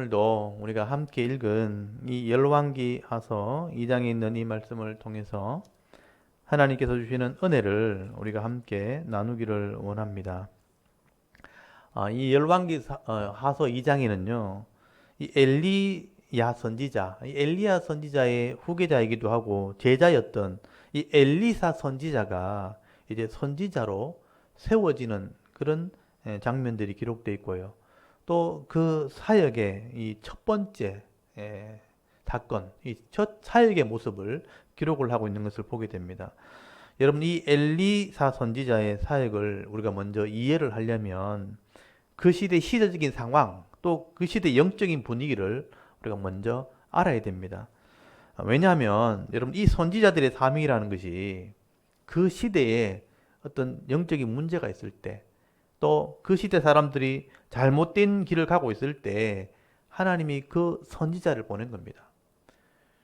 오늘도 우리가 함께 읽은 이 열왕기하서 2장에 있는 이 말씀을 통해서 하나님께서 주시는 은혜를 우리가 함께 나누기를 원합니다. 이 열왕기하서 2장에는요, 이 엘리야 선지자, 이 엘리야 선지자의 후계자이기도 하고 제자였던 이 엘리사 선지자가 이제 선지자로 세워지는 그런 장면들이 기록되어 있고요. 또 그 사역의 이 첫 번째 사건, 이 첫 사역의 모습을 기록을 하고 있는 것을 보게 됩니다. 여러분, 이 엘리사 선지자의 사역을 우리가 먼저 이해를 하려면 그 시대 시대적인 상황, 또 그 시대 영적인 분위기를 우리가 먼저 알아야 됩니다. 왜냐하면 여러분, 이 선지자들의 사명이라는 것이 그 시대에 어떤 영적인 문제가 있을 때, 또 그 시대 사람들이 잘못된 길을 가고 있을 때 하나님이 그 선지자를 보낸 겁니다.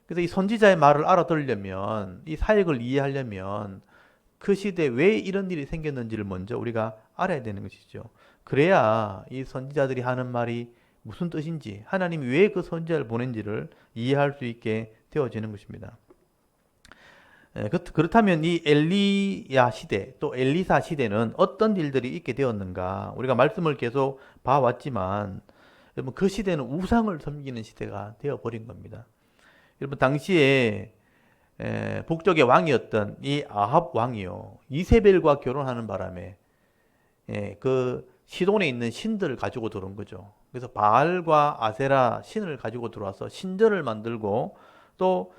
그래서 이 선지자의 말을 알아들으려면, 이 사역을 이해하려면 그 시대에 왜 이런 일이 생겼는지를 먼저 우리가 알아야 되는 것이죠. 그래야 이 선지자들이 하는 말이 무슨 뜻인지, 하나님이 왜 그 선지자를 보낸지를 이해할 수 있게 되어지는 것입니다. 그렇다면 이 엘리야 시대, 또 엘리사 시대는 어떤 일들이 있게 되었는가? 우리가 말씀을 계속 봐왔지만, 여러분, 그 시대는 우상을 섬기는 시대가 되어버린 겁니다. 여러분, 당시에 북쪽의 왕이었던 이 아합 왕이요, 이세벨과 결혼하는 바람에 그 시돈에 있는 신들을 가지고 들어온 거죠. 그래서 바알과 아세라 신을 가지고 들어와서 신전을 만들고 또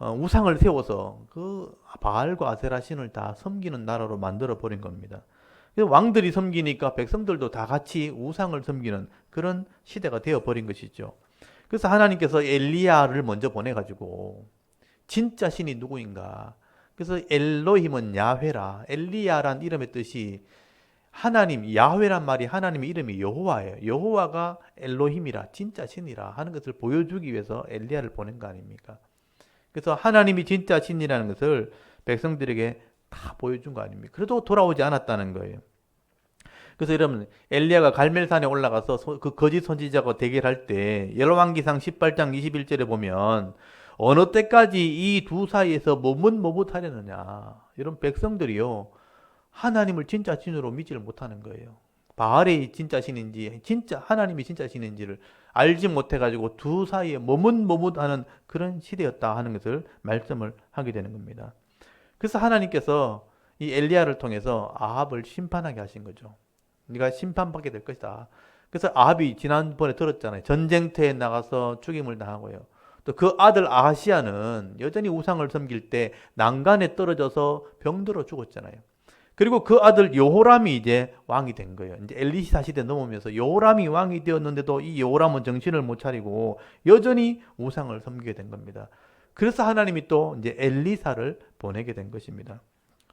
우상을 세워서 그 바알과 아세라 신을 다 섬기는 나라로 만들어 버린 겁니다. 왕들이 섬기니까 백성들도 다 같이 우상을 섬기는 그런 시대가 되어 버린 것이죠. 그래서 하나님께서 엘리야를 먼저 보내가지고 진짜 신이 누구인가? 그래서 엘로힘은 야훼라, 엘리야란 이름의 뜻이 하나님, 야훼란 말이 하나님의 이름이 여호와예요. 여호와가 엘로힘이라, 진짜 신이라 하는 것을 보여주기 위해서 엘리야를 보낸 거 아닙니까? 그래서 하나님이 진짜 신이라는 것을 백성들에게 다 보여준 거 아닙니까? 그래도 돌아오지 않았다는 거예요. 그래서 여러분, 엘리야가 갈멜산에 올라가서 그 거짓 선지자가 대결할 때 열왕기상 18장 21절에 보면 어느 때까지 이 두 사이에서 머뭇머뭇하려느냐. 이런 백성들이요, 하나님을 진짜 신으로 믿지를 못하는 거예요. 바알이 진짜 신인지, 진짜 하나님이 진짜 신인지를 알지 못해가지고 두 사이에 머뭇머뭇하는 그런 시대였다 하는 것을 말씀을 하게 되는 겁니다. 그래서 하나님께서 이 엘리야를 통해서 아합을 심판하게 하신 거죠. 네가 심판받게 될 것이다. 그래서 아합이 지난번에 들었잖아요. 전쟁터에 나가서 죽임을 당하고요. 또 그 아들 아하시야는 여전히 우상을 섬길 때 난간에 떨어져서 병들어 죽었잖아요. 그리고 그 아들 여호람이 이제 왕이 된 거예요. 이제 엘리사 시대 넘으면서 여호람이 왕이 되었는데도 이 여호람은 정신을 못 차리고 여전히 우상을 섬기게 된 겁니다. 그래서 하나님이 또 이제 엘리사를 보내게 된 것입니다.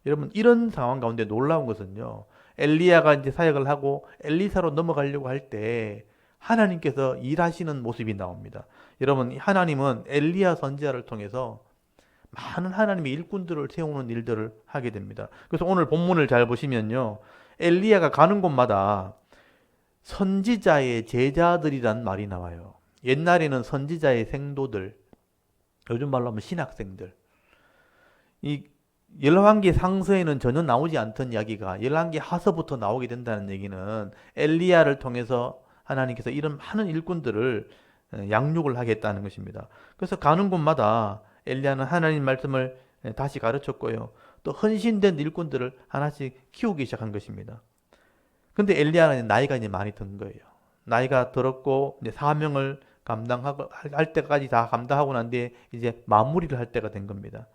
여러분, 이런 상황 가운데 놀라운 것은요, 엘리야가 이제 사역을 하고 엘리사로 넘어가려고 할 때 하나님께서 일하시는 모습이 나옵니다. 여러분, 하나님은 엘리야 선지자를 통해서 많은 하나님의 일꾼들을 세우는 일들을 하게 됩니다. 그래서 오늘 본문을 잘 보시면요, 엘리야가 가는 곳마다 선지자의 제자들이란 말이 나와요. 옛날에는 선지자의 생도들, 요즘 말로 하면 신학생들. 이 열왕기 상서에는 전혀 나오지 않던 이야기가 열왕기 하서부터 나오게 된다는 얘기는 엘리야를 통해서 하나님께서 이런 많은 일꾼들을 양육을 하겠다는 것입니다. 그래서 가는 곳마다 엘리야는 하나님 말씀을 다시 가르쳤고요, 또 헌신된 일꾼들을 하나씩 키우기 시작한 것입니다. 근데 엘리야는 나이가 이제 많이 든 거예요. 나이가 들었고 이제 사명을 감당하고 할 때까지 다 감당하고 난 뒤에 이제 마무리를 할 때가 된 겁니다.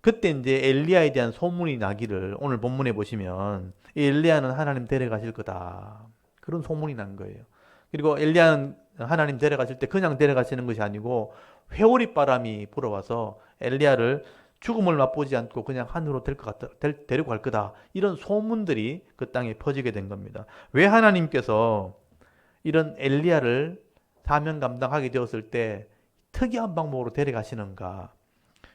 그때 이제 엘리야에 대한 소문이 나기를 오늘 본문에 보시면 이 엘리야는 하나님 데려가실 거다, 그런 소문이 난 거예요. 그리고 엘리야는 하나님 데려가실 때 그냥 데려가시는 것이 아니고 회오리 바람이 불어와서 엘리야를 죽음을 맛보지 않고 그냥 하늘로 데리고 갈 거다, 이런 소문들이 그 땅에 퍼지게 된 겁니다. 왜 하나님께서 이런 엘리야를 사명 감당하게 되었을 때 특이한 방법으로 데려가시는가?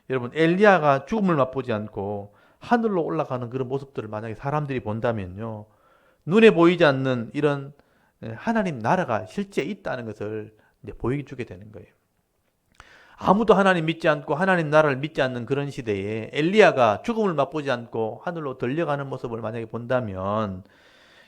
여러분, 엘리야가 죽음을 맛보지 않고 하늘로 올라가는 그런 모습들을 만약에 사람들이 본다면요, 눈에 보이지 않는 이런 하나님 나라가 실제 있다는 것을 이제 보여주게 되는 거예요. 아무도 하나님 믿지 않고 하나님 나라를 믿지 않는 그런 시대에 엘리야가 죽음을 맛보지 않고 하늘로 들려가는 모습을 만약에 본다면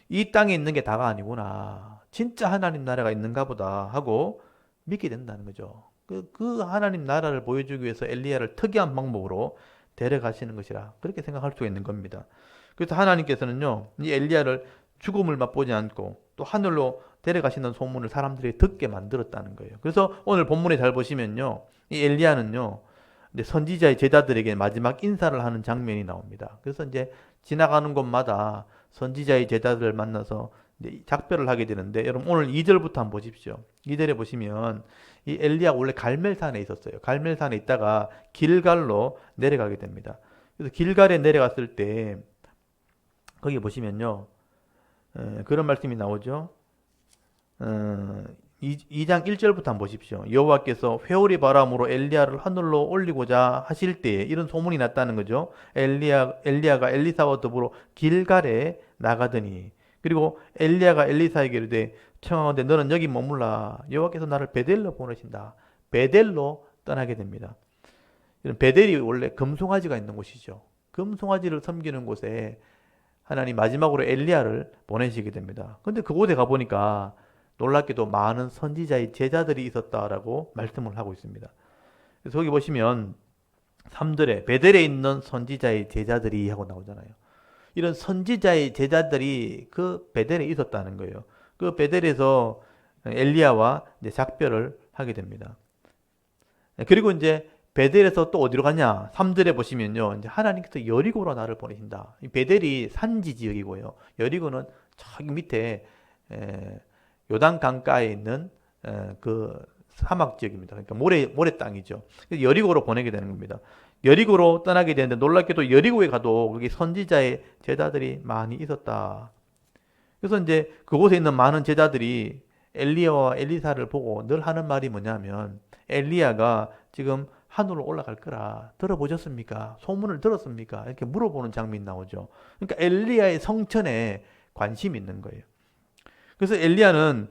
이 땅에 있는 게 다가 아니구나. 진짜 하나님 나라가 있는가 보다 하고 믿게 된다는 거죠. 그 하나님 나라를 보여주기 위해서 엘리야를 특이한 방법으로 데려가시는 것이라 그렇게 생각할 수가 있는 겁니다. 그래서 하나님께서는요, 이 엘리야를 죽음을 맛보지 않고 또 하늘로 데려가시는 소문을 사람들이 듣게 만들었다는 거예요. 그래서 오늘 본문에 잘 보시면요, 이 엘리야는요, 이제 선지자의 제자들에게 마지막 인사를 하는 장면이 나옵니다. 그래서 이제 지나가는 곳마다 선지자의 제자들을 만나서 이제 작별을 하게 되는데, 여러분 오늘 2절부터 한번 보십시오. 2절에 보시면 이 엘리야가 원래 갈멜산에 있었어요. 갈멜산에 있다가 길갈로 내려가게 됩니다. 그래서 길갈에 내려갔을 때 거기 보시면요, 그런 말씀이 나오죠. 2장 1절부터 한번 보십시오. 여호와께서 회오리 바람으로 엘리야를 하늘로 올리고자 하실 때에 이런 소문이 났다는 거죠. 엘리야가 엘리사와 더불어 길갈에 나가더니, 그리고 엘리야가 엘리사에게 이르되 청하건대 너는 여기 머물라. 여호와께서 나를 베델로 보내신다. 베델로 떠나게 됩니다. 이런 베델이 원래 금송아지가 있는 곳이죠. 금송아지를 섬기는 곳에 하나님 마지막으로 엘리야를 보내시게 됩니다. 근데 그곳에 가보니까 놀랍게도 많은 선지자의 제자들이 있었다라고 말씀을 하고 있습니다. 그래서 여기 보시면 3절에 베델에 있는 선지자의 제자들이 하고 나오잖아요. 이런 선지자의 제자들이 그 베델에 있었다는 거예요. 그 베델에서 엘리야와 이제 작별을 하게 됩니다. 그리고 이제 베델에서 또 어디로 가냐? 3절에 보시면요, 이제 하나님께서 여리고로 나를 보내신다. 이 베델이 산지 지역이고요. 여리고는 저기 밑에 요단 강가에 있는 그 사막 지역입니다. 그러니까 모래 땅이죠. 그래서 여리고로 보내게 되는 겁니다. 여리고로 떠나게 되는데 놀랍게도 여리고에 가도 거기 선지자의 제자들이 많이 있었다. 그래서 이제 그곳에 있는 많은 제자들이 엘리야와 엘리사를 보고 늘 하는 말이 뭐냐면, 엘리야가 지금 하늘로 올라갈 거라 들어보셨습니까? 소문을 들었습니까? 이렇게 물어보는 장면이 나오죠. 그러니까 엘리야의 성천에 관심이 있는 거예요. 그래서 엘리야는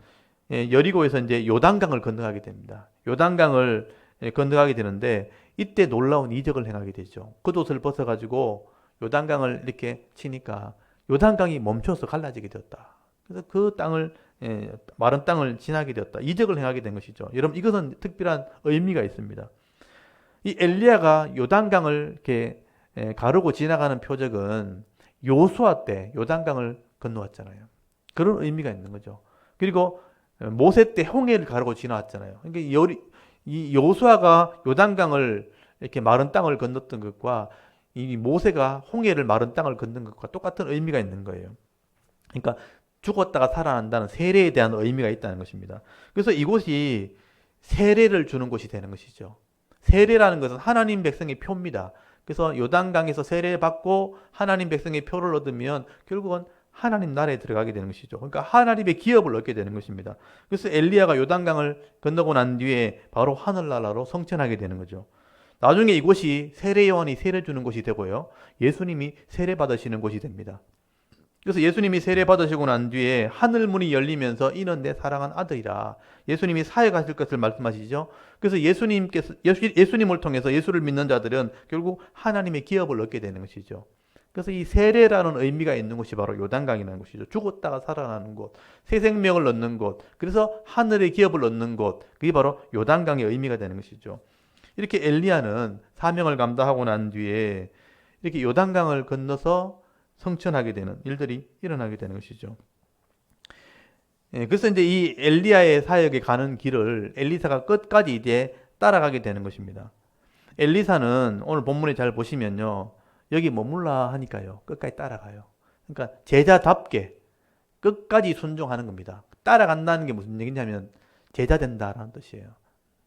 여리고에서 이제 요단강을 건너가게 됩니다. 요단강을 건너가게 되는데 이때 놀라운 이적을 행하게 되죠. 겉옷을 벗어가지고 요단강을 이렇게 치니까 요단강이 멈춰서 갈라지게 되었다. 그래서 그 땅을 마른 땅을 지나게 되었다. 이적을 행하게 된 것이죠. 여러분 이것은 특별한 의미가 있습니다. 이 엘리야가 요단강을 이렇게 가르고 지나가는 표적은 요수아 때 요단강을 건너왔잖아요. 그런 의미가 있는 거죠. 그리고 모세 때 홍해를 가르고 지나왔잖아요. 그러니까 이 요수아가 요단강을 이렇게 마른 땅을 건넜던 것과 이 모세가 홍해를 마른 땅을 건넌 것과 똑같은 의미가 있는 거예요. 그러니까 죽었다가 살아난다는 세례에 대한 의미가 있다는 것입니다. 그래서 이곳이 세례를 주는 곳이 되는 것이죠. 세례라는 것은 하나님 백성의 표입니다. 그래서 요단강에서 세례를 받고 하나님 백성의 표를 얻으면 결국은 하나님 나라에 들어가게 되는 것이죠. 그러니까 하나님의 기업을 얻게 되는 것입니다. 그래서 엘리야가 요단강을 건너고 난 뒤에 바로 하늘나라로 성천하게 되는 거죠. 나중에 이곳이 세례요한이 세례 주는 곳이 되고요, 예수님이 세례 받으시는 곳이 됩니다. 그래서 예수님이 세례 받으시고 난 뒤에 하늘문이 열리면서 이는 내 사랑한 아들이라 예수님이 사역하실 것을 말씀하시죠. 그래서 예수님을 통해서 예수를 믿는 자들은 결국 하나님의 기업을 얻게 되는 것이죠. 그래서 이 세례라는 의미가 있는 곳이 바로 요단강이라는 곳이죠. 죽었다가 살아나는 곳, 새 생명을 얻는 곳, 그래서 하늘의 기업을 얻는 곳, 그게 바로 요단강의 의미가 되는 것이죠. 이렇게 엘리야는 사명을 감당하고 난 뒤에 이렇게 요단강을 건너서 성천하게 되는 일들이 일어나게 되는 것이죠. 그래서 이제 이 엘리야의 사역에 가는 길을 엘리사가 끝까지 이제 따라가게 되는 것입니다. 엘리사는 오늘 본문에 잘 보시면요, 여기 머물라 하니까요, 끝까지 따라가요. 그러니까 제자답게 끝까지 순종하는 겁니다. 따라간다는 게 무슨 얘기냐면 제자 된다라는 뜻이에요.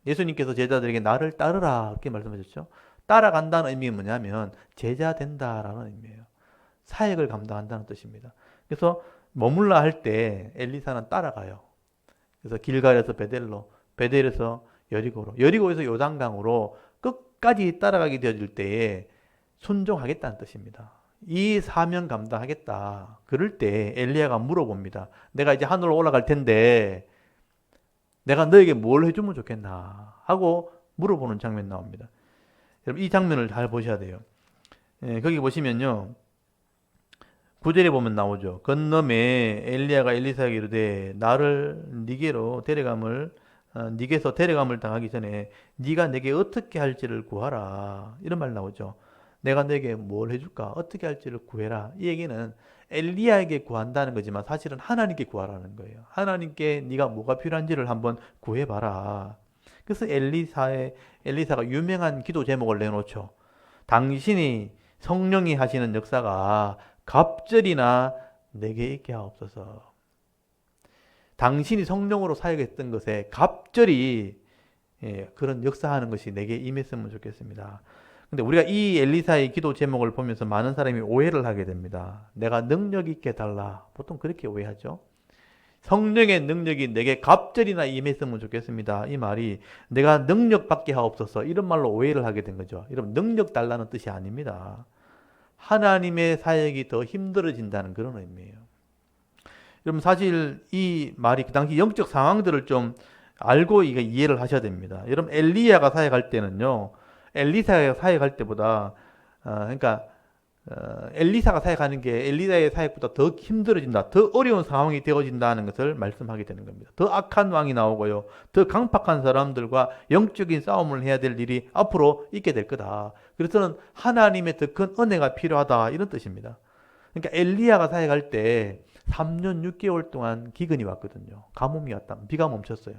예수님께서 제자들에게 나를 따르라 이렇게 말씀하셨죠. 따라간다는 의미가 뭐냐면 제자 된다라는 의미예요. 사역을 감당한다는 뜻입니다. 그래서 머물라 할 때 엘리사는 따라가요. 그래서 길갈에서 베델로, 베델에서 여리고로, 여리고에서 요단강으로 끝까지 따라가게 되어질 때에 순종하겠다는 뜻입니다. 이 사명 감당하겠다. 그럴 때 엘리야가 물어봅니다. 내가 이제 하늘로 올라갈 텐데 내가 너에게 뭘 해주면 좋겠나 하고 물어보는 장면 나옵니다. 여러분 이 장면을 잘 보셔야 돼요. 거기 보시면요. 9절에 보면 나오죠. 건너매 엘리야가 엘리사에게 이르되 나를 니게로 데려감을 니게서 데려감을 당하기 전에 네가 내게 어떻게 할지를 구하라. 이런 말 나오죠. 내가 너에게 뭘 해줄까? 어떻게 할지를 구해라. 이 얘기는 엘리야에게 구한다는 거지만 사실은 하나님께 구하라는 거예요. 하나님께 네가 뭐가 필요한지를 한번 구해봐라. 그래서 엘리사가 유명한 기도 제목을 내놓죠. 당신이 성령이 하시는 역사가 갑절이나 내게 있게 하옵소서. 당신이 성령으로 사역했던 것에 갑절이 그런 역사하는 것이 내게 임했으면 좋겠습니다. 근데 우리가 이 엘리사의 기도 제목을 보면서 많은 사람이 오해를 하게 됩니다. 내가 능력 있게 달라. 보통 그렇게 오해하죠. 성령의 능력이 내게 갑절이나 임했으면 좋겠습니다. 이 말이 내가 능력 받게 하옵소서 이런 말로 오해를 하게 된 거죠. 여러분 능력 달라는 뜻이 아닙니다. 하나님의 사역이 더 힘들어진다는 그런 의미예요. 여러분 사실 이 말이 그 당시 영적 상황들을 좀 알고 이해를 하셔야 됩니다. 여러분 엘리야가 사역할 때는요. 엘리사가 사역할 때보다 그러니까 엘리사가 사역하는 게 엘리사의 사역보다 더 힘들어진다. 더 어려운 상황이 되어진다는 것을 말씀하게 되는 겁니다. 더 악한 왕이 나오고요. 더 강팍한 사람들과 영적인 싸움을 해야 될 일이 앞으로 있게 될 거다. 그래서는 하나님의 더 큰 은혜가 필요하다. 이런 뜻입니다. 그러니까 엘리야가 사역할 때 3년 6개월 동안 기근이 왔거든요. 가뭄이 왔다. 비가 멈췄어요.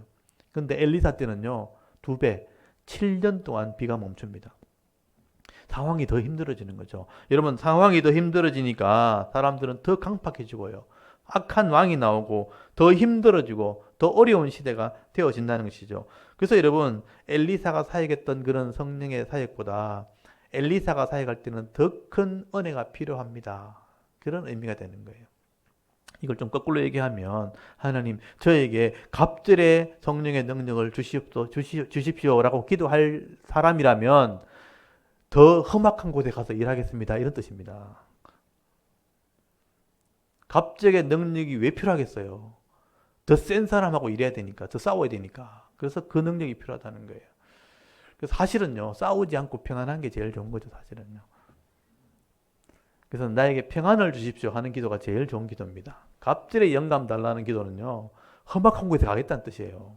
근데 엘리사 때는요. 2배, 7년 동안 비가 멈춥니다. 상황이 더 힘들어지는 거죠. 여러분 상황이 더 힘들어지니까 사람들은 더 강팍해지고요. 악한 왕이 나오고 더 힘들어지고 더 어려운 시대가 되어진다는 것이죠. 그래서 여러분 엘리사가 사역했던 그런 성령의 사역보다 엘리사가 사역할 때는 더 큰 은혜가 필요합니다. 그런 의미가 되는 거예요. 이걸 좀 거꾸로 얘기하면 하나님 저에게 갑절의 성령의 능력을 주십시오라고 기도할 사람이라면 더 험악한 곳에 가서 일하겠습니다. 이런 뜻입니다. 갑절의 능력이 왜 필요하겠어요? 더 센 사람하고 일해야 되니까, 더 싸워야 되니까. 그래서 그 능력이 필요하다는 거예요. 그래서 사실은요, 싸우지 않고 평안한 게 제일 좋은 거죠, 사실은요. 그래서 나에게 평안을 주십시오 하는 기도가 제일 좋은 기도입니다. 갑절의 영감 달라는 기도는요, 험악한 곳에 가겠다는 뜻이에요.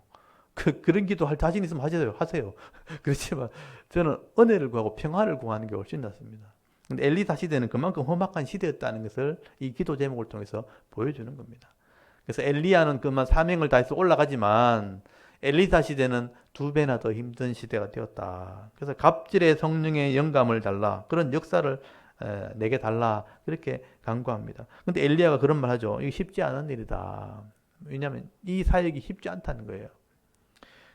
그런 기도 할 자신 있으면 하세요. 그렇지만 저는 은혜를 구하고 평화를 구하는 게 훨씬 낫습니다. 근데 엘리사 시대는 그만큼 험악한 시대였다는 것을 이 기도 제목을 통해서 보여주는 겁니다. 그래서 엘리야는 그만 사명을 다해서 올라가지만 엘리사 시대는 2배나 더 힘든 시대가 되었다. 그래서 갑절의 성령의 영감을 달라. 그런 역사를 내게 달라. 그렇게 간구합니다. 근데 엘리야가 그런 말 하죠. 이거 쉽지 않은 일이다. 왜냐하면 이 사역이 쉽지 않다는 거예요.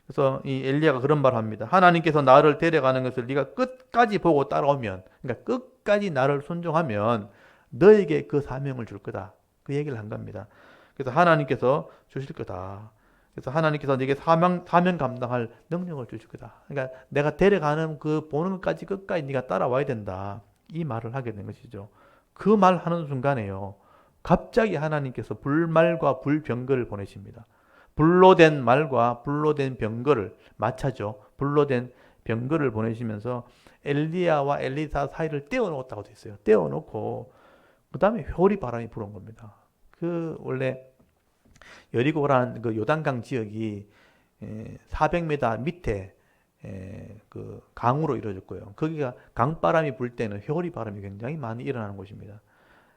그래서 이 엘리야가 그런 말을 합니다. 하나님께서 나를 데려가는 것을 네가 끝까지 보고 따라오면, 그러니까 끝까지 나를 순종하면 너에게 그 사명을 줄 거다. 그 얘기를 한 겁니다. 그래서 하나님께서 주실 거다. 그래서 하나님께서 네게 사명 감당할 능력을 주실 거다. 그러니까 내가 데려가는 그 보는 것까지 끝까지 네가 따라와야 된다. 이 말을 하게 된 것이죠. 그 말 하는 순간에요. 갑자기 하나님께서 불말과 불병거를 보내십니다. 불로 된 말과 불로 된 병거를 마차죠. 불로 된 병거를 보내시면서 엘리야와 엘리사 사이를 떼어놓았다고 되어 있어요. 떼어놓고 그 다음에 회오리 바람이 불어온 겁니다. 그 원래 여리고라는 그 요단강 지역이 400m 밑에 그 강으로 이루어졌고요. 거기가 강바람이 불 때는 회오리 바람이 굉장히 많이 일어나는 곳입니다.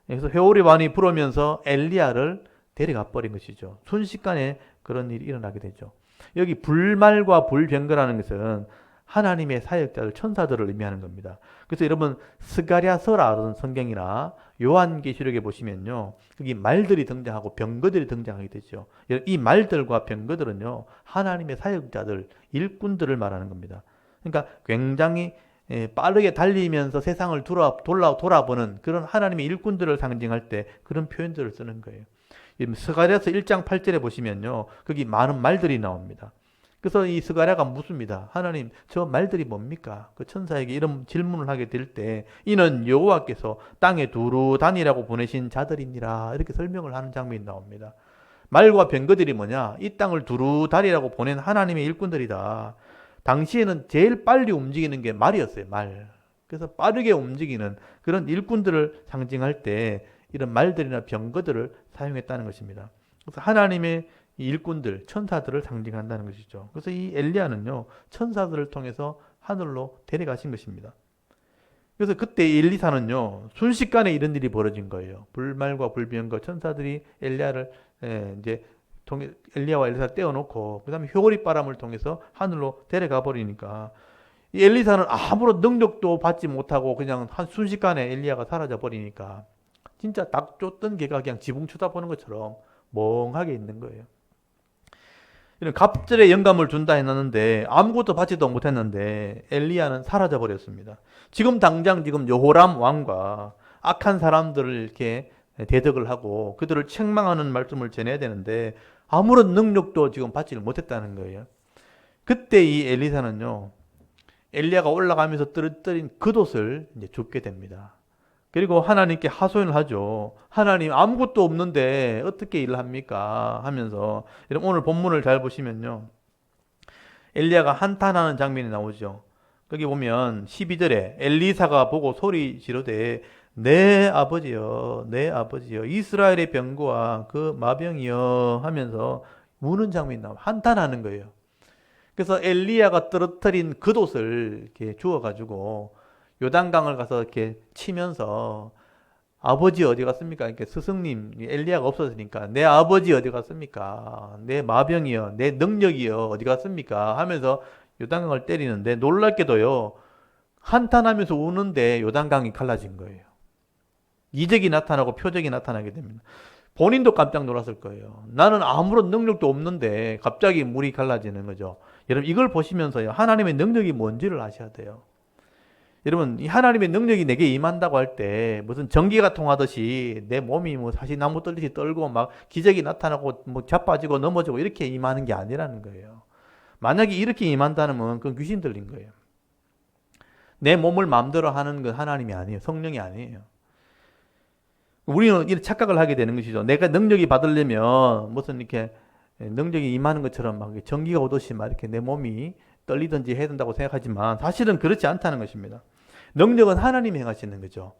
그래서 회오리 바람이 불으면서 엘리야를 데려가 버린 것이죠. 순식간에 그런 일이 일어나게 되죠. 여기 불말과 불병거라는 것은 하나님의 사역자들, 천사들을 의미하는 겁니다. 그래서 여러분 스가랴서라는 성경이나 요한계시록에 보시면요, 여기 말들이 등장하고 병거들이 등장하게 되죠. 이 말들과 병거들은요, 하나님의 사역자들, 일꾼들을 말하는 겁니다. 그러니까 굉장히 빠르게 달리면서 세상을 돌아보는 그런 하나님의 일꾼들을 상징할 때 그런 표현들을 쓰는 거예요. 스가랴서 1장 8절에 보시면요, 거기 많은 말들이 나옵니다. 그래서 이 스가랴가 묻습니다. 하나님, 저 말들이 뭡니까? 그 천사에게 이런 질문을 하게 될 때 이는 여호와께서 땅에 두루 다니라고 보내신 자들이니라 이렇게 설명을 하는 장면이 나옵니다. 말과 병거들이 뭐냐? 이 땅을 두루 다리라고 보낸 하나님의 일꾼들이다. 당시에는 제일 빨리 움직이는 게 말이었어요, 말. 그래서 빠르게 움직이는 그런 일꾼들을 상징할 때 이런 말들이나 병거들을 사용했다는 것입니다. 그래서 하나님의 이 일꾼들, 천사들을 상징한다는 것이죠. 그래서 이 엘리야는요, 천사들을 통해서 하늘로 데려가신 것입니다. 그래서 그때 엘리사는요, 순식간에 이런 일이 벌어진 거예요. 불말과 불병거 천사들이 엘리야를 이제 엘리야와 엘리사 떼어놓고 그다음에 효고리바람을 통해서 하늘로 데려가 버리니까 이 엘리사는 아무런 능력도 받지 못하고 그냥 한 순식간에 엘리야가 사라져 버리니까 진짜 닭 쫓던 개가 그냥 지붕 쳐다보는 것처럼 멍하게 있는 거예요. 이런 갑절의 영감을 준다 해놨는데 아무것도 받지도 못했는데 엘리야는 사라져 버렸습니다. 지금 당장 지금 여호람 왕과 악한 사람들을 이렇게 대적을 하고 그들을 책망하는 말씀을 전해야 되는데 아무런 능력도 지금 받지를 못했다는 거예요. 그때 이 엘리사는요, 엘리야가 올라가면서 떨어뜨린 겉옷을 이제 줍게 됩니다. 그리고 하나님께 하소연을 하죠. 하나님, 아무것도 없는데 어떻게 일을 합니까? 하면서, 여러분 오늘 본문을 잘 보시면요, 엘리야가 한탄하는 장면이 나오죠. 거기 보면 12절에 엘리사가 보고 소리 지르되 내 아버지여, 내 아버지여, 이스라엘의 병거와 그 마병이여 하면서 우는 장면이 나와요. 한탄하는 거예요. 그래서 엘리야가 떨어뜨린 겉옷을 이렇게 주워가지고 요단강을 가서 이렇게 치면서 아버지 어디 갔습니까? 이렇게 스승님 엘리야가 없어지니까 내 아버지 어디 갔습니까? 내 마병이여, 내 능력이여 어디 갔습니까? 하면서 요단강을 때리는데 놀랍게도요, 한탄하면서 우는데 요단강이 갈라진 거예요. 이적이 나타나고 표적이 나타나게 됩니다. 본인도 깜짝 놀랐을 거예요. 나는 아무런 능력도 없는데 갑자기 물이 갈라지는 거죠. 여러분 이걸 보시면서요, 하나님의 능력이 뭔지를 아셔야 돼요. 여러분, 이 하나님의 능력이 내게 임한다고 할 때 무슨 전기가 통하듯이 내 몸이 뭐 사실 나무 떨듯이 떨고 막 기적이 나타나고 뭐 자빠지고 넘어지고 이렇게 임하는 게 아니라는 거예요. 만약에 이렇게 임한다면 그건 귀신 들린 거예요. 내 몸을 마음대로 하는 건 하나님이 아니에요. 성령이 아니에요. 우리는 이런 착각을 하게 되는 것이죠. 내가 능력이 받으려면 무슨 이렇게 능력이 임하는 것처럼 막 전기가 오듯이 막 이렇게 내 몸이 떨리든지 해야 된다고 생각하지만 사실은 그렇지 않다는 것입니다. 능력은 하나님이 행하시는 거죠.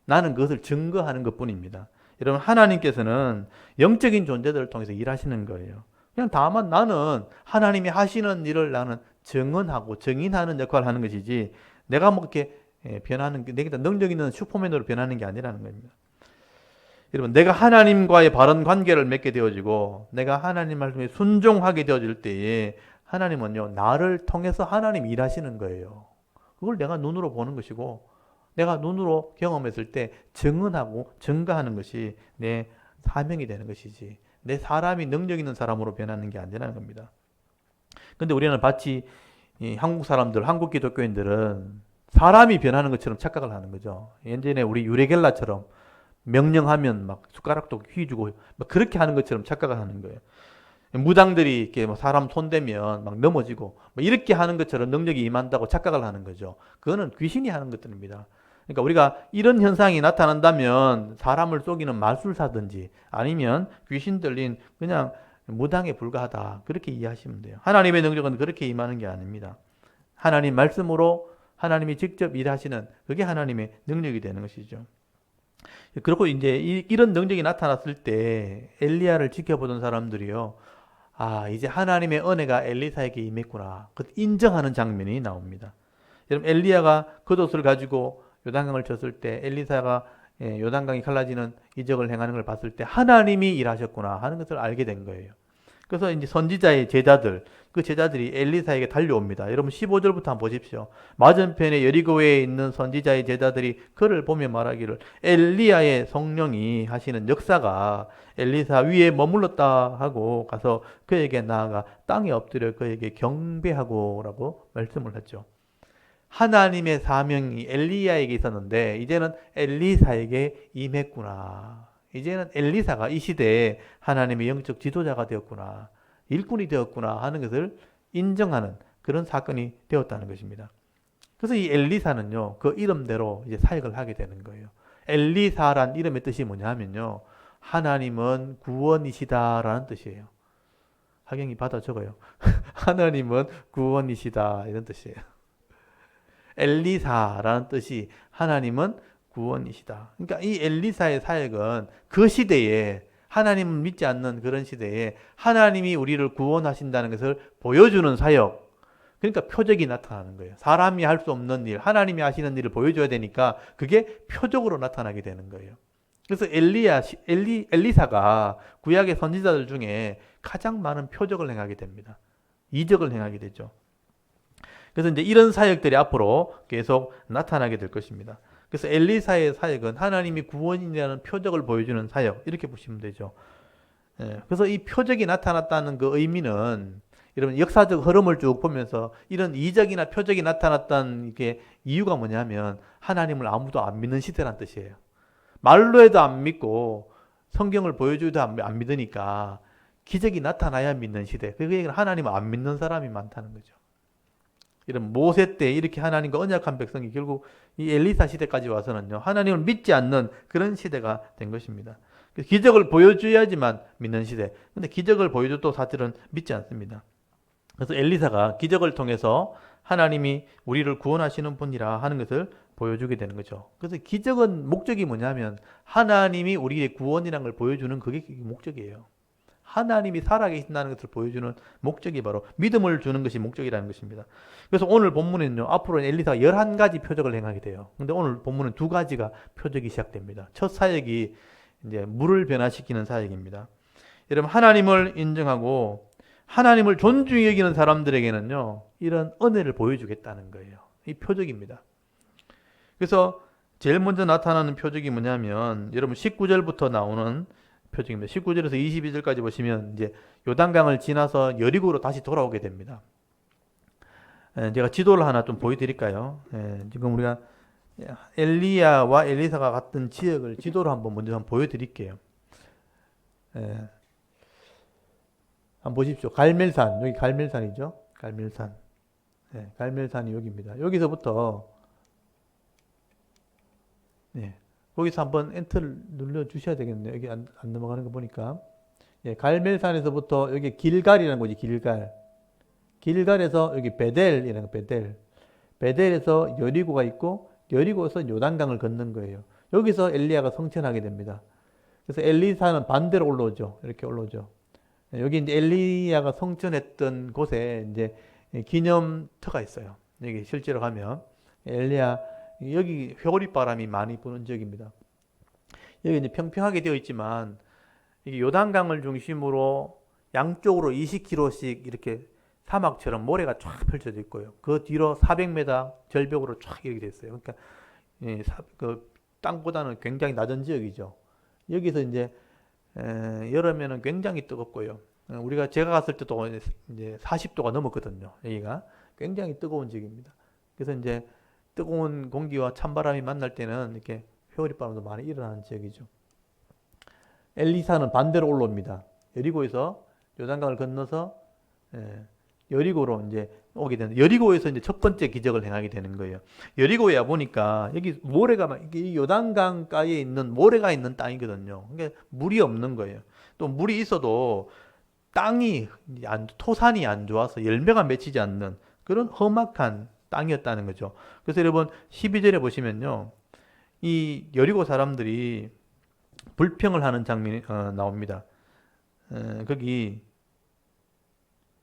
나는 그것을 증거하는 것 뿐입니다. 여러분, 하나님께서는 영적인 존재들을 통해서 일하시는 거예요. 그냥 다만 나는 하나님이 하시는 일을 나는 증언하고 증인하는 역할을 하는 것이지 내가 뭐 이렇게 변하는, 내가 능력 있는 슈퍼맨으로 변하는 게 아니라는 겁니다. 여러분, 내가 하나님과의 바른 관계를 맺게 되어지고 내가 하나님 말씀에 순종하게 되어질 때에 하나님은요, 나를 통해서 하나님 일하시는 거예요. 그걸 내가 눈으로 보는 것이고 내가 눈으로 경험했을 때 증언하고 증거하는 것이 내 사명이 되는 것이지 내 사람이 능력 있는 사람으로 변하는 게 아니라는 겁니다. 근데 우리는 마치 이 한국 사람들, 한국 기독교인들은 사람이 변하는 것처럼 착각을 하는 거죠. 예전에 우리 유레겔라처럼 명령하면 막 숟가락도 휘주고 막 그렇게 하는 것처럼 착각을 하는 거예요. 무당들이 이렇게 뭐 사람 손대면 막 넘어지고 뭐 이렇게 하는 것처럼 능력이 임한다고 착각을 하는 거죠. 그거는 귀신이 하는 것들입니다. 그러니까 우리가 이런 현상이 나타난다면 사람을 속이는 마술사든지 아니면 귀신 들린 그냥 무당에 불과하다, 그렇게 이해하시면 돼요. 하나님의 능력은 그렇게 임하는 게 아닙니다. 하나님 말씀으로 하나님이 직접 일하시는 그게 하나님의 능력이 되는 것이죠. 그리고 이제 이런 능력이 나타났을 때 엘리야를 지켜보던 사람들이요, 아, 이제 하나님의 은혜가 엘리사에게 임했구나, 그 인정하는 장면이 나옵니다. 여러분, 엘리야가 겉옷을 가지고 요단강을 쳤을 때 엘리사가 요단강이 갈라지는 이적을 행하는 걸 봤을 때 하나님이 일하셨구나 하는 것을 알게 된 거예요. 그래서 이제 선지자의 제자들, 그 제자들이 엘리사에게 달려옵니다. 여러분 15절부터 한번 보십시오. 맞은편에 여리고에 있는 선지자의 제자들이 그를 보며 말하기를 엘리야의 성령이 하시는 역사가 엘리사 위에 머물렀다 하고 가서 그에게 나아가 땅에 엎드려 그에게 경배하고 라고 말씀을 했죠. 하나님의 사명이 엘리야에게 있었는데 이제는 엘리사에게 임했구나. 이제는 엘리사가 이 시대에 하나님의 영적 지도자가 되었구나, 일꾼이 되었구나 하는 것을 인정하는 그런 사건이 되었다는 것입니다. 그래서 이 엘리사는요, 그 이름대로 이제 사역을 하게 되는 거예요. 엘리사란 이름의 뜻이 뭐냐 하면요, 하나님은 구원이시다라는 뜻이에요. 하경이 받아 적어요. 하나님은 구원이시다 이런 뜻이에요. 엘리사라는 뜻이 하나님은 구원이시다. 그러니까 이 엘리사의 사역은 그 시대에 하나님을 믿지 않는 그런 시대에 하나님이 우리를 구원하신다는 것을 보여주는 사역. 그러니까 표적이 나타나는 거예요. 사람이 할 수 없는 일, 하나님이 하시는 일을 보여줘야 되니까 그게 표적으로 나타나게 되는 거예요. 그래서 엘리사가 구약의 선지자들 중에 가장 많은 표적을 행하게 됩니다. 이적을 행하게 되죠. 그래서 이제 이런 사역들이 앞으로 계속 나타나게 될 것입니다. 그래서 엘리사의 사역은 하나님이 구원이라는 표적을 보여주는 사역 이렇게 보시면 되죠. 그래서 이 표적이 나타났다는 그 의미는 여러분 역사적 흐름을 쭉 보면서 이런 이적이나 표적이 나타났다는 이게 이유가 뭐냐면 하나님을 아무도 안 믿는 시대란 뜻이에요. 말로 해도 안 믿고 성경을 보여줘도 안 믿으니까 기적이 나타나야 믿는 시대. 그 얘기는 하나님을 안 믿는 사람이 많다는 거죠. 이런 모세 때 이렇게 하나님과 언약한 백성이 결국 이 엘리사 시대까지 와서는요, 하나님을 믿지 않는 그런 시대가 된 것입니다. 기적을 보여줘야지만 믿는 시대. 근데 기적을 보여줘도 사실은 믿지 않습니다. 그래서 엘리사가 기적을 통해서 하나님이 우리를 구원하시는 분이라 하는 것을 보여주게 되는 거죠. 그래서 기적은 목적이 뭐냐면 하나님이 우리의 구원이라는 걸 보여주는 그게 목적이에요. 하나님이 살아계신다는 것을 보여주는 목적이 바로 믿음을 주는 것이 목적이라는 것입니다. 그래서 오늘 본문에는요, 앞으로 엘리사가 11가지 표적을 행하게 돼요. 근데 오늘 본문은 2가지가 표적이 시작됩니다. 첫 사역이 이제 물을 변화시키는 사역입니다. 여러분, 하나님을 인정하고 하나님을 존중히 여기는 사람들에게는요, 이런 은혜를 보여주겠다는 거예요. 이 표적입니다. 그래서 제일 먼저 나타나는 표적이 뭐냐면, 여러분 19절부터 나오는 표적입니다. 19절에서 22절까지 보시면 이제 요단강을 지나서 여리고로 다시 돌아오게 됩니다. 제가 지도를 하나 좀 보여드릴까요? 지금 우리가 엘리야와 엘리사가 갔던 지역을 지도로 먼저 한번 보여드릴게요. 한번 보십시오. 갈멜산, 여기 갈멜산이죠. 갈멜산. 갈멜산이 여기입니다. 여기서부터 거기서 한번 엔터를 눌러 주셔야 되겠네요. 여기 안 넘어가는 거 보니까. 갈멜산에서부터 여기 길갈이라는 거지, 길갈. 길갈에서 여기 베델이라는 거, 베델. 베델에서 여리고가 있고, 여리고에서 요단강을 걷는 거예요. 여기서 엘리야가 성천하게 됩니다. 그래서 엘리사는 반대로 올라오죠. 이렇게 올라오죠. 여기 이제 엘리야가 성천했던 곳에 이제 기념터가 있어요. 여기 실제로 가면 엘리야 여기 회오리바람이 많이 부는 지역입니다. 여기 이제 평평하게 되어 있지만 이게 요단강을 중심으로 양쪽으로 20km씩 이렇게 사막처럼 모래가 쫙 펼쳐져 있고요. 그 뒤로 400m 절벽으로 쫙 이렇게 됐어요. 그러니까 그 땅보다는 굉장히 낮은 지역이죠. 여기서 이제 여름에는 굉장히 뜨겁고요. 제가 갔을 때도 이제 40도가 넘었거든요. 여기가 굉장히 뜨거운 지역입니다. 그래서 이제 뜨거운 공기와 찬바람이 만날 때는 이렇게 회오리바람도 많이 일어나는 지역이죠. 엘리사는 반대로 올라옵니다. 여리고에서 요단강을 건너서 여리고로 이제 오게 되는, 여리고에서 이제 첫 번째 기적을 행하게 되는 거예요. 여리고에 와 보니까 여기 모래가 이 요단강가에 있는 모래가 있는 땅이거든요. 그러니까 물이 없는 거예요. 또 물이 있어도 땅이 토산이 안 좋아서 열매가 맺히지 않는 그런 험악한 땅이었다는 거죠. 그래서 여러분 12절에 보시면요, 이 여리고 사람들이 불평을 하는 장면이 나옵니다. 거기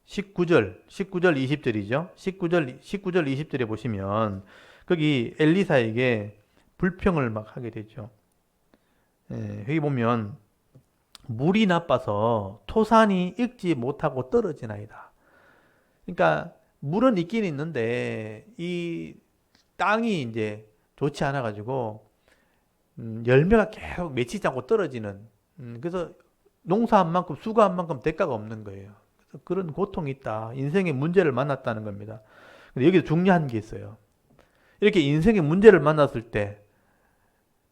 19절 20절이죠. 19절 20절에 보시면 거기 엘리사에게 불평을 막 하게 되죠. 여기 보면 물이 나빠서 토산이 익지 못하고 떨어지나이다. 그러니까 물은 있긴 있는데 이 땅이 이제 좋지 않아 가지고 열매가 계속 맺히지 않고 떨어지는, 그래서 농사한 만큼 수고한 만큼 대가가 없는 거예요. 그래서 그런 고통이 있다. 인생의 문제를 만났다는 겁니다. 근데 여기서 중요한 게 있어요. 이렇게 인생의 문제를 만났을 때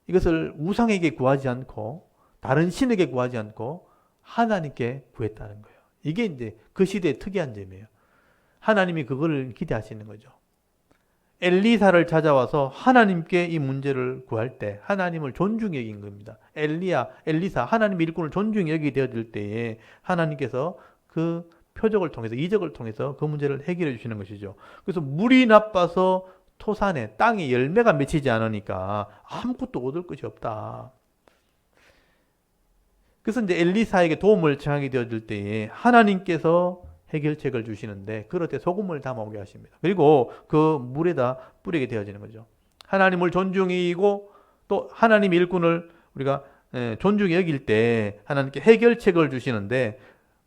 이것을 우상에게 구하지 않고 다른 신에게 구하지 않고 하나님께 구했다는 거예요. 이게 이제 그 시대의 특이한 점이에요. 하나님이 그걸 기대하시는 거죠. 엘리사를 찾아와서 하나님께 이 문제를 구할 때 하나님을 존중히 여긴 겁니다. 엘리사, 하나님의 일꾼을 존중히 여기게 되어질 때에 하나님께서 그 표적을 통해서, 이적을 통해서 그 문제를 해결해 주시는 것이죠. 그래서 물이 나빠서 토산에, 땅에 열매가 맺히지 않으니까 아무것도 얻을 것이 없다. 그래서 이제 엘리사에게 도움을 청하게 되어질 때에 하나님께서 해결책을 주시는데 그럴 때 소금을 담아오게 하십니다. 그리고 그 물에다 뿌리게 되어지는 거죠. 하나님을 존중히 여기고 또 하나님의 일꾼을 우리가 존중히 여길 때 하나님께 해결책을 주시는데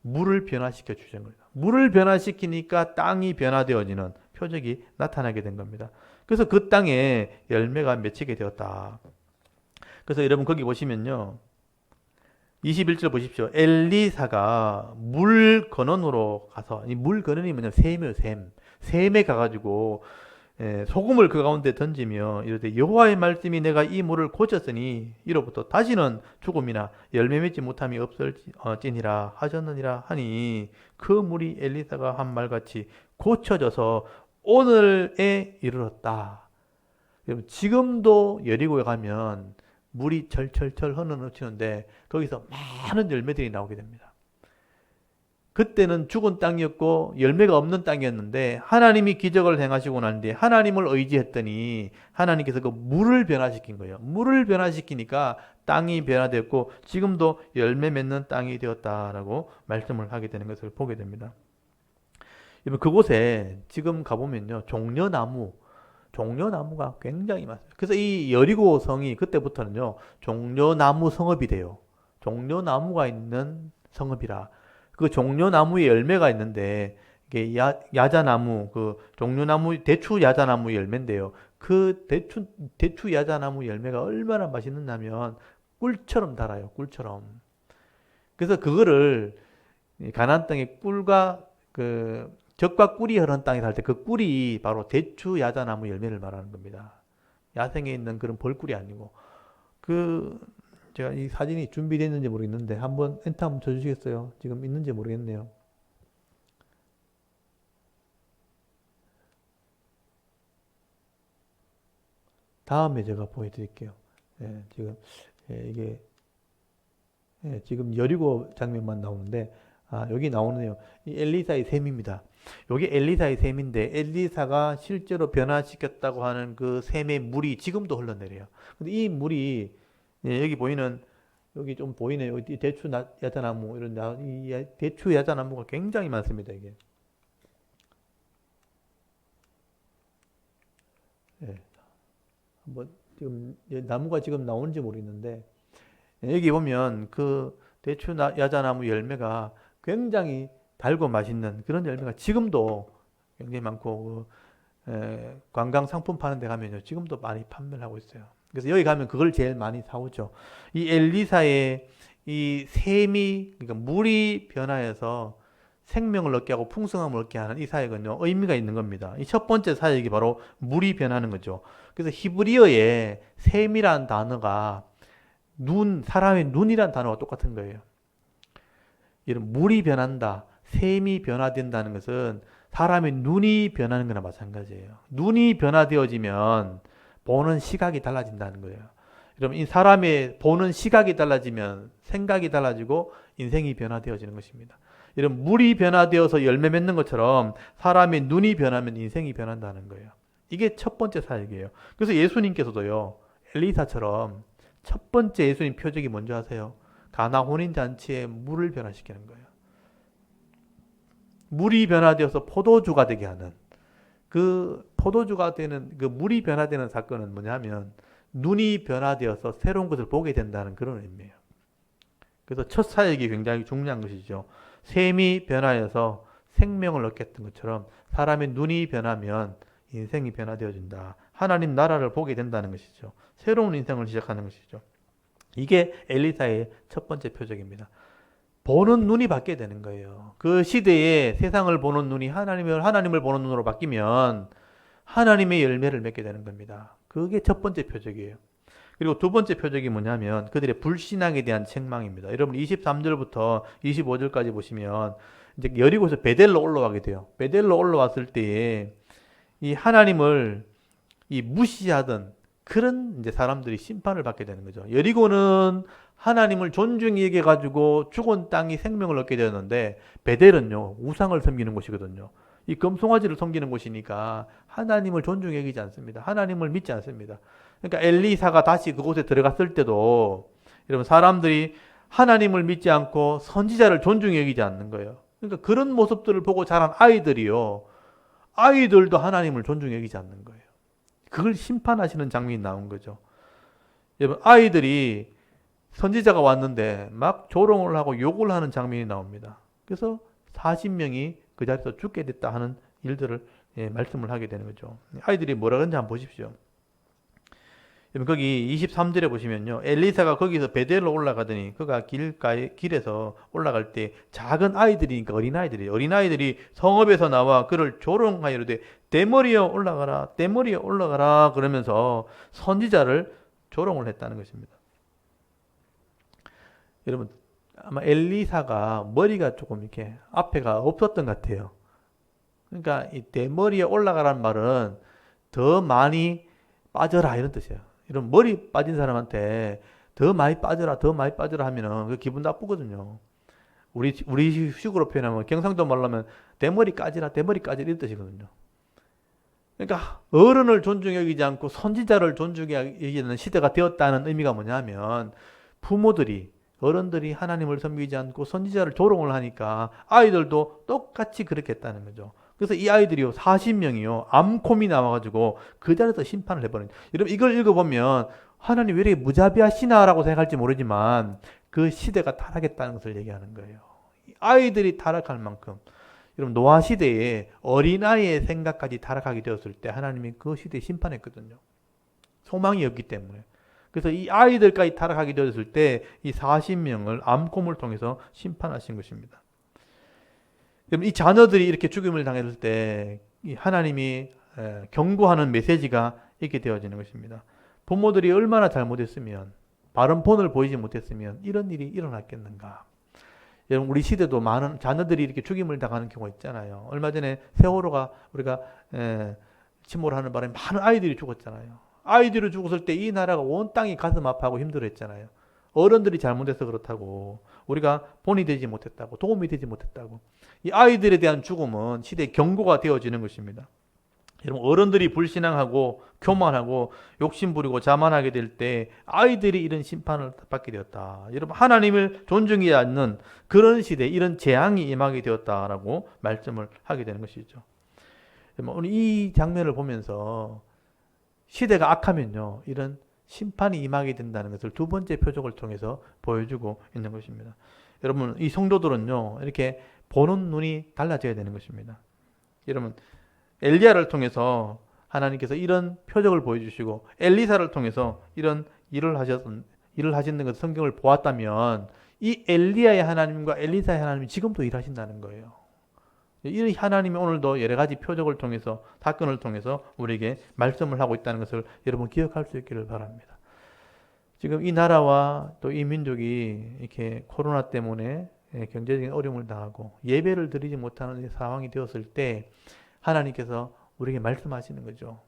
물을 변화시켜 주시는 거예요. 물을 변화시키니까 땅이 변화되어지는 표적이 나타나게 된 겁니다. 그래서 그 땅에 열매가 맺히게 되었다. 그래서 여러분 거기 보시면요. 21절 보십시오. 엘리사가 물 근원으로 가서, 이 물 근원이 뭐냐면 샘이에요, 샘. 샘에 가가지고 소금을 그 가운데 던지며 이르되 여호와의 말씀이 내가 이 물을 고쳤으니 이로부터 다시는 죽음이나 열매 맺지 못함이 없을지니라 하셨느니라 하니 그 물이 엘리사가 한 말같이 고쳐져서 오늘에 이르렀다. 지금도 여리고에 가면 물이 철철철 흘러넘치는데 거기서 많은 열매들이 나오게 됩니다. 그때는 죽은 땅이었고 열매가 없는 땅이었는데 하나님이 기적을 행하시고 난 뒤에 하나님을 의지했더니 하나님께서 그 물을 변화시킨 거예요. 물을 변화시키니까 땅이 변화되었고 지금도 열매 맺는 땅이 되었다라고 말씀을 하게 되는 것을 보게 됩니다. 그곳에 지금 가보면요. 종려나무가 굉장히 많습니다. 그래서 이 여리고 성이 그때부터는요, 종려나무 성읍이 돼요. 종려나무가 있는 성읍이라. 그 종려나무에 열매가 있는데, 이게 야자나무, 그 종려나무, 대추 야자나무 열매인데요. 그 대추 야자나무 열매가 얼마나 맛있느냐면, 꿀처럼 달아요, 꿀처럼. 그래서 그거를 가나안 땅의 꿀과 젖과 꿀이 흐르는 땅에 살 때 그 꿀이 바로 대추 야자나무 열매를 말하는 겁니다. 야생에 있는 그런 벌꿀이 아니고. 제가 이 사진이 준비되어 있는지 모르겠는데 한번 엔터 한번 쳐주시겠어요? 지금 있는지 모르겠네요. 다음에 제가 보여드릴게요. 지금 이게 지금 여리고 장면만 나오는데 여기 나오네요. 이 엘리사의 샘입니다. 여기 엘리사의 샘인데 엘리사가 실제로 변화시켰다고 하는 그 샘의 물이 지금도 흘러내려요. 근데 이 물이 여기 보이는 여기 좀 보이네요. 여기 대추 야자나무 이런 이 대추 야자나무가 굉장히 많습니다. 이게 한번 지금 나무가 지금 나오는지 모르겠는데 여기 보면 그 대추 야자나무 열매가 굉장히 달고 맛있는 그런 열매가 지금도 굉장히 많고 관광 상품 파는 데 가면요 지금도 많이 판매를 하고 있어요. 그래서 여기 가면 그걸 제일 많이 사오죠. 이 엘리사의 이 샘이 그러니까 물이 변화해서 생명을 얻게 하고 풍성함을 얻게 하는 이 사역은요 의미가 있는 겁니다. 이 첫 번째 사역이 바로 물이 변하는 거죠. 그래서 히브리어에 샘이라는 단어가 사람의 눈이라는 단어가 똑같은 거예요. 이런 물이 변한다, 샘이 변화된다는 것은 사람의 눈이 변하는 거나 마찬가지예요. 눈이 변화되어지면 보는 시각이 달라진다는 거예요. 여러분, 이 사람의 보는 시각이 달라지면 생각이 달라지고 인생이 변화되어지는 것입니다. 이런 물이 변화되어서 열매 맺는 것처럼 사람의 눈이 변하면 인생이 변한다는 거예요. 이게 첫 번째 사역이에요. 그래서 예수님께서도요, 엘리사처럼 첫 번째 예수님 표적이 뭔지 아세요? 가나 혼인잔치에 물을 변화시키는 거예요. 물이 변화되어서 포도주가 되게 하는 그 포도주가 되는 그 물이 변화되는 사건은 뭐냐면 눈이 변화되어서 새로운 것을 보게 된다는 그런 의미예요. 그래서 첫 사역이 굉장히 중요한 것이죠. 샘이 변화해서 생명을 얻게 했던 것처럼 사람의 눈이 변하면 인생이 변화되어진다. 하나님 나라를 보게 된다는 것이죠. 새로운 인생을 시작하는 것이죠. 이게 엘리사의 첫 번째 표적입니다. 보는 눈이 바뀌게 되는 거예요. 그 시대에 세상을 보는 눈이 하나님을 보는 눈으로 바뀌면 하나님의 열매를 맺게 되는 겁니다. 그게 첫 번째 표적이에요. 그리고 두 번째 표적이 뭐냐면 그들의 불신앙에 대한 책망입니다. 여러분 23절부터 25절까지 보시면 이제 여리고에서 베델로 올라가게 돼요. 베델로 올라왔을 때에 이 하나님을 이 무시하던 그런 이제 사람들이 심판을 받게 되는 거죠. 여리고는 하나님을 존중히 여겨가지고 죽은 땅이 생명을 얻게 되었는데 베델은요 우상을 섬기는 곳이거든요. 이 금송아지를 섬기는 곳이니까 하나님을 존중히 여기지 않습니다. 하나님을 믿지 않습니다. 그러니까 엘리사가 다시 그곳에 들어갔을 때도 여러분 사람들이 하나님을 믿지 않고 선지자를 존중히 여기지 않는 거예요. 그러니까 그런 모습들을 보고 자란 아이들이요. 아이들도 하나님을 존중히 여기지 않는 거예요. 그걸 심판하시는 장면이 나온 거죠. 여러분 아이들이 선지자가 왔는데 막 조롱을 하고 욕을 하는 장면이 나옵니다. 그래서 40명이 그 자리에서 죽게 됐다 하는 일들을 말씀을 하게 되는 거죠. 아이들이 뭐라 그런지 한번 보십시오. 거기 23절에 보시면요. 엘리사가 거기서 베델로 올라가더니 그가 길에서 올라갈 때 작은 아이들이니까 어린아이들이 성읍에서 나와 그를 조롱하여 이르되 대머리여 올라가라 대머리여 올라가라 그러면서 선지자를 조롱을 했다는 것입니다. 여러분 아마 엘리사가 머리가 조금 이렇게 앞에가 없었던 것 같아요. 그러니까 이 대머리에 올라가라는 말은 더 많이 빠져라 이런 뜻이에요. 이런 머리 빠진 사람한테 더 많이 빠져라 하면은 그 기분 나쁘거든요. 우리 식으로 표현하면 경상도 말로 하면 대머리 까지라 이런 뜻이거든요. 그러니까 어른을 존중히 여기지 않고 선지자를 존중히 여기는 시대가 되었다는 의미가 뭐냐면 어른들이 하나님을 섬기지 않고 선지자를 조롱을 하니까 아이들도 똑같이 그렇게 했다는 거죠. 그래서 이 아이들이요 40명이요 암콤이 나와가지고 그 자리에서 심판을 해버린. 여러분 이걸 읽어보면 하나님 왜 이렇게 무자비하시나라고 생각할지 모르지만 그 시대가 타락했다는 것을 얘기하는 거예요. 아이들이 타락할 만큼 여러분 노아 시대에 어린아이의 생각까지 타락하게 되었을 때 하나님이 그 시대에 심판했거든요. 소망이 없기 때문에. 그래서 이 아이들까지 타락하게 되었을 때 이 40명을 암콤을 통해서 심판하신 것입니다. 이 자녀들이 이렇게 죽임을 당했을 때 하나님이 경고하는 메시지가 있게 되어지는 것입니다. 부모들이 얼마나 잘못했으면 바른 본을 보이지 못했으면 이런 일이 일어났겠는가. 여러분 우리 시대도 많은 자녀들이 이렇게 죽임을 당하는 경우가 있잖아요. 얼마 전에 세월호가 우리가 침몰하는 바람에 많은 아이들이 죽었잖아요. 아이들이 죽었을 때 이 나라가 온 땅이 가슴 아파하고 힘들어했잖아요. 어른들이 잘못해서 그렇다고 우리가 본이 되지 못했다고 도움이 되지 못했다고. 이 아이들에 대한 죽음은 시대의 경고가 되어지는 것입니다. 여러분 어른들이 불신앙하고 교만하고 욕심부리고 자만하게 될 때 아이들이 이런 심판을 받게 되었다. 여러분 하나님을 존중하지 않는 그런 시대 이런 재앙이 임하게 되었다라고 말씀을 하게 되는 것이죠. 오늘 이 장면을 보면서 시대가 악하면요 이런 심판이 임하게 된다는 것을 두 번째 표적을 통해서 보여주고 있는 것입니다. 여러분 이 성도들은요 이렇게 보는 눈이 달라져야 되는 것입니다. 여러분 엘리야를 통해서 하나님께서 이런 표적을 보여주시고 엘리사를 통해서 이런 일을 하시는 것 성경을 보았다면 이 엘리야의 하나님과 엘리사의 하나님이 지금도 일하신다는 거예요. 이 하나님이 오늘도 여러 가지 표적을 통해서 사건을 통해서 우리에게 말씀을 하고 있다는 것을 여러분 기억할 수 있기를 바랍니다. 지금 이 나라와 또 이 민족이 이렇게 코로나 때문에 경제적인 어려움을 당하고 예배를 드리지 못하는 상황이 되었을 때 하나님께서 우리에게 말씀하시는 거죠.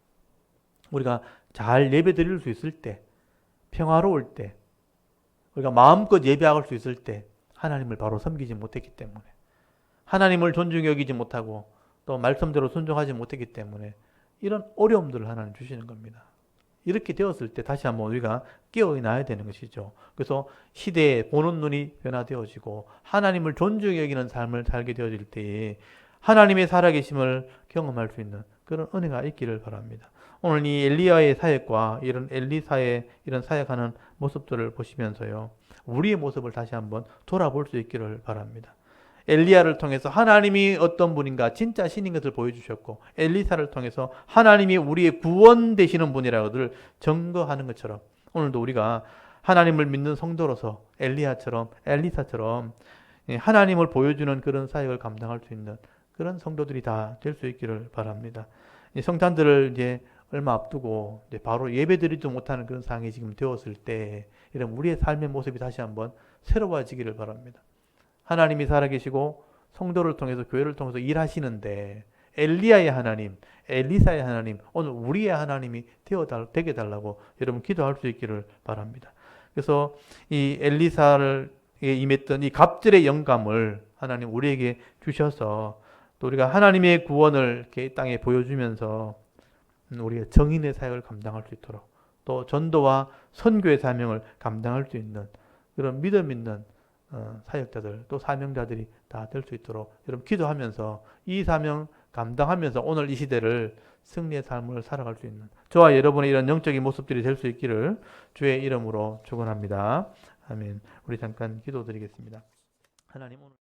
우리가 잘 예배 드릴 수 있을 때, 평화로울 때, 우리가 마음껏 예배할 수 있을 때 하나님을 바로 섬기지 못했기 때문에 하나님을 존중히 여기지 못하고 또 말씀대로 순종하지 못했기 때문에 이런 어려움들을 하나님 주시는 겁니다. 이렇게 되었을 때 다시 한번 우리가 깨어나야 되는 것이죠. 그래서 시대에 보는 눈이 변화되어지고 하나님을 존중히 여기는 삶을 살게 되어질 때에 하나님의 살아계심을 경험할 수 있는 그런 은혜가 있기를 바랍니다. 오늘 이 엘리야의 사역과 이런 엘리사의 이런 사역하는 모습들을 보시면서요. 우리의 모습을 다시 한번 돌아볼 수 있기를 바랍니다. 엘리야를 통해서 하나님이 어떤 분인가 진짜 신인 것을 보여주셨고 엘리사를 통해서 하나님이 우리의 구원 되시는 분이라고들 증거하는 것처럼 오늘도 우리가 하나님을 믿는 성도로서 엘리야처럼 엘리사처럼 하나님을 보여주는 그런 사역을 감당할 수 있는 그런 성도들이 다 될 수 있기를 바랍니다. 성탄들을 이제 얼마 앞두고 이제 바로 예배드리지 못하는 그런 상황이 지금 되었을 때 이런 우리의 삶의 모습이 다시 한번 새로워지기를 바랍니다. 하나님이 살아계시고 성도를 통해서 교회를 통해서 일하시는데 엘리야의 하나님, 엘리사의 하나님, 오늘 우리의 하나님이 되게 달라고 여러분 기도할 수 있기를 바랍니다. 그래서 이 엘리사를 임했던 이 갑절의 영감을 하나님 우리에게 주셔서 또 우리가 하나님의 구원을 이렇게 땅에 보여주면서 우리가 정인의 사역을 감당할 수 있도록 또 전도와 선교의 사명을 감당할 수 있는 그런 믿음 있는 사역자들 또 사명자들이 다 될 수 있도록 여러분 기도하면서 이 사명 감당하면서 오늘 이 시대를 승리의 삶을 살아갈 수 있는 저와 여러분의 이런 영적인 모습들이 될 수 있기를 주의 이름으로 축원합니다. 아멘. 우리 잠깐 기도드리겠습니다. 하나님 오늘